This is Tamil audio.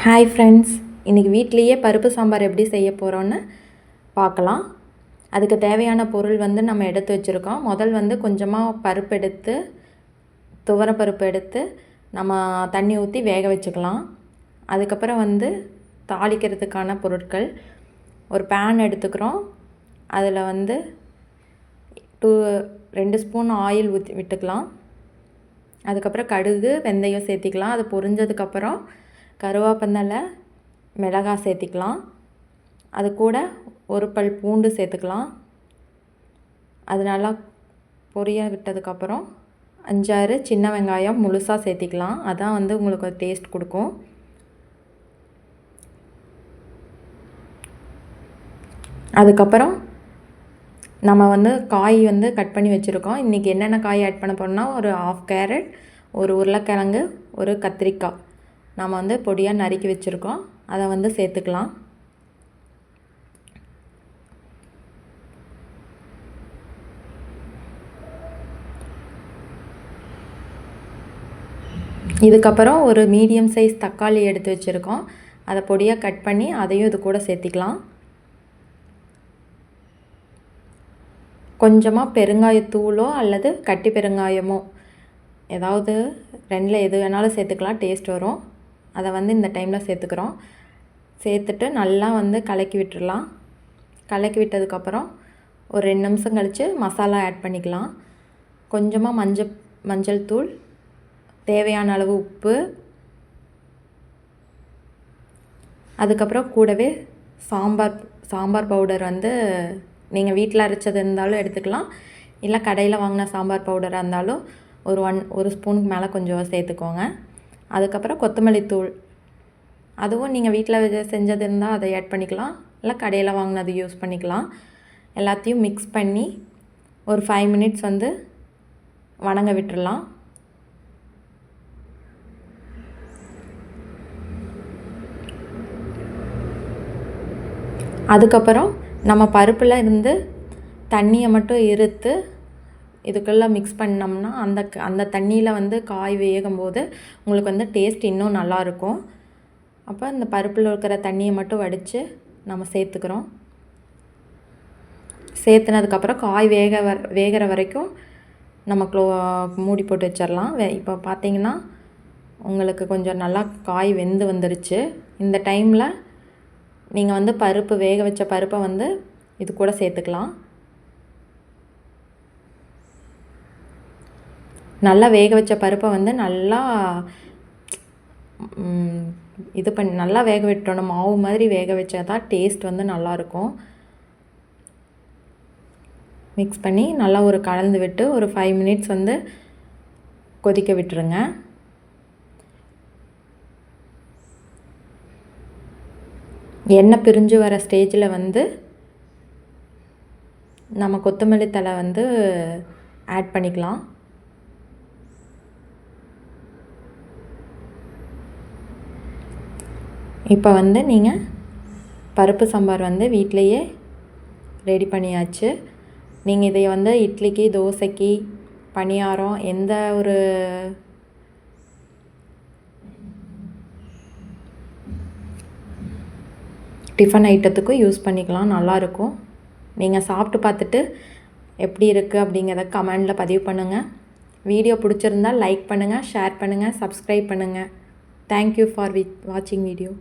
ஹாய் ஃப்ரெண்ட்ஸ், இன்றைக்கி வீட்லேயே பருப்பு சாம்பார் எப்படி செய்ய போகிறோன்னு பார்க்கலாம். அதுக்கு தேவையான பொருள் நம்ம எடுத்து வச்சுருக்கோம். முதல் கொஞ்சமாக பருப்பு எடுத்து, துவரப்பருப்பு எடுத்து நம்ம தண்ணி ஊற்றி வேக வச்சுக்கலாம். அதுக்கப்புறம் தாளிக்கிறதுக்கான பொருட்கள், ஒரு பேன் எடுத்துக்கிறோம். அதில் 2 ஸ்பூன் ஆயில் விட்டுக்கலாம். அதுக்கப்புறம் கடுகு, வெந்தயம் சேர்த்திக்கலாம். அது பொரிஞ்சதுக்கப்புறம் கருவேப்பிலை, மிளகாய் சேர்த்திக்கலாம். அது கூட ஒரு பல் பூண்டு சேர்த்துக்கலாம். அது நல்லா பொரிய விட்டதுக்கப்புறம் 5-6 சின்ன வெங்காயம் முழுசாக சேர்த்திக்கலாம். அதான் உங்களுக்கு ஒரு டேஸ்ட் கொடுக்கும். அதுக்கப்புறம் நம்ம காய் கட் பண்ணி வச்சுருக்கோம். இன்றைக்கி என்னென்ன காய் ஆட் பண்ண போகிறோம்னா, ஒரு 1/2 கேரட், ஒரு உருளைக்கிழங்கு, ஒரு கத்திரிக்காய் நம்ம பொடியாக நறுக்கி வச்சுருக்கோம். அதை சேர்த்துக்கலாம். இதுக்கப்புறம் ஒரு மீடியம் சைஸ் தக்காளி எடுத்து வச்சுருக்கோம். அதை பொடியாக கட் பண்ணி அதையும் இது கூட சேர்த்திக்கலாம். கொஞ்சமாக பெருங்காயத்தூளோ அல்லது கட்டி பெருங்காயமோ ஏதாவது 2ல் எது வேணாலும் சேர்த்துக்கலாம், டேஸ்ட் வரும். அதை இந்த டைமில் சேர்த்துக்கிறோம். சேர்த்துட்டு நல்லா கலக்கி விட்டுடலாம். கலக்கி விட்டதுக்கப்புறம் ஒரு 2 நிமிஷம் கழித்து மசாலா ஆட் பண்ணிக்கலாம். கொஞ்சமாக மஞ்சள் தூள், தேவையான அளவு உப்பு, அதுக்கப்புறம் கூடவே சாம்பார் பவுடர் நீங்கள் வீட்டில் அரைச்சது இருந்தாலும் எடுத்துக்கலாம், இல்லை கடையில் வாங்கின சாம்பார் பவுடராக இருந்தாலும் ஒரு ஸ்பூனுக்கு மேலே கொஞ்சம் சேர்த்துக்கோங்க. அதுக்கப்புறம் கொத்தமல்லி தூள், அதுவும் நீங்கள் வீட்டில் செஞ்சது இருந்தால் அதை ஆட் பண்ணிக்கலாம், இல்லை கடையில் வாங்கினது யூஸ் பண்ணிக்கலாம். எல்லாத்தையும் மிக்ஸ் பண்ணி ஒரு 5 மினிட்ஸ் வணங்க விட்டுடலாம். அதுக்கப்புறம் நம்ம பருப்பில் இருந்து தண்ணியை மட்டும் இருத்து இதுக்கெல்லாம் மிக்ஸ் பண்ணோம்னா அந்த தண்ணியில் காய் வேகும்போது உங்களுக்கு டேஸ்ட் இன்னும் நல்லாயிருக்கும். அப்போ இந்த பருப்பில் இருக்கிற தண்ணியை மட்டும் வடித்து நம்ம சேர்த்துக்கிறோம். சேர்த்துனதுக்கப்புறம் காய் வேகிற வரைக்கும் நம்ம மூடி போட்டு வச்சிடலாம். இப்போ பார்த்திங்கன்னா உங்களுக்கு கொஞ்சம் நல்லா காய் வெந்து வந்துருச்சு. இந்த டைமில் நீங்கள் பருப்பு வேக வச்ச பருப்பை இது கூட சேர்த்துக்கலாம். நல்லா வேக வச்ச பருப்பை நல்லா நல்லா வேக விட்டணும். மாவு மாதிரி வேக வச்சா தான் டேஸ்ட் நல்லாயிருக்கும். மிக்ஸ் பண்ணி நல்லா ஒரு கலந்து விட்டு ஒரு 5 மினிட்ஸ் கொதிக்க விட்டுருங்க. எண்ணெய் பிரிஞ்சு வர ஸ்டேஜில் நம்ம கொத்தமல்லி தழை ஆட் பண்ணிக்கலாம். இப்போ நீங்கள் பருப்பு சாம்பார் வீட்டிலையே ரெடி பண்ணியாச்சு. நீங்கள் இதை இட்லிக்கு, தோசைக்கு, பணியாரம், எந்த ஒரு டிஃபன் ஐட்டத்துக்கும் யூஸ் பண்ணிக்கலாம், நல்லாயிருக்கும். நீங்கள் சாப்பிட்டு பார்த்துட்டு எப்படி இருக்குது அப்படிங்கிறத கமெண்டில் பதிவு பண்ணுங்கள். வீடியோ பிடிச்சிருந்தால் லைக் பண்ணுங்கள், ஷேர் பண்ணுங்கள், சப்ஸ்கிரைப் பண்ணுங்கள். தேங்க்யூ ஃபார் வாட்சிங் வீடியோ.